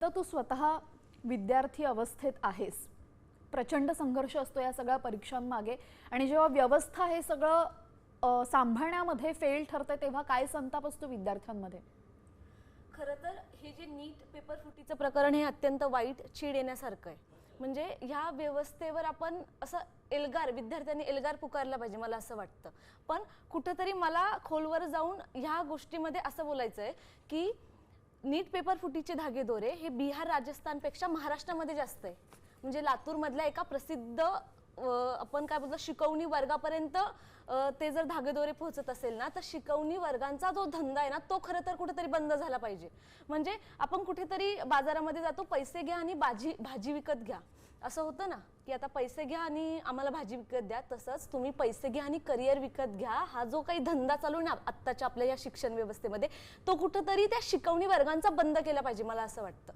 तर तू स्वतः विद्यार्थी अवस्थेत आहेस, प्रचंड संघर्ष असतो या सगळ्या परीक्षांमागे आणि जेव्हा व्यवस्था हे सगळं सांभाळण्यामध्ये फेल ठरते तेव्हा काय संताप असतो विद्यार्थ्यांमध्ये? खरं तर हे जे नीट पेपर फुटीचं प्रकरण हे अत्यंत वाईट, चीड येण्यासारखं आहे. म्हणजे ह्या व्यवस्थेवर आपण असं एल्गार, विद्यार्थ्यांनी एल्गार पुकारला पाहिजे मला असं वाटतं. पण कुठंतरी मला खोलवर जाऊन ह्या गोष्टीमध्ये असं बोलायचं आहे की नीट पेपर फुटीचे धागेदोरे हे बिहार, राजस्थानपेक्षा महाराष्ट्रामध्ये जास्त आहे. म्हणजे लातूरमधल्या एका प्रसिद्ध आपण काय बोलतो शिकवणी वर्गापर्यंत ते जर धागेदोरे पोहोचत असेल ना, तर शिकवणी वर्गांचा जो धंदा आहे ना, तो खरं तर कुठेतरी बंद झाला पाहिजे. म्हणजे आपण कुठेतरी बाजारामध्ये जातो, पैसे घ्या आणि भाजी विकत घ्या असं होतं ना, की आता पैसे घ्या आणि आम्हाला भाजी विकत द्या. तसंच तुम्ही पैसे घ्या आणि करिअर विकत घ्या. हा जो काही धंदा चालू आहे ना आत्ताच्या आपल्या या शिक्षण व्यवस्थेमध्ये, तो कुठेतरी त्या शिकवणी वर्गांचा बंद केला पाहिजे मला असं वाटतं.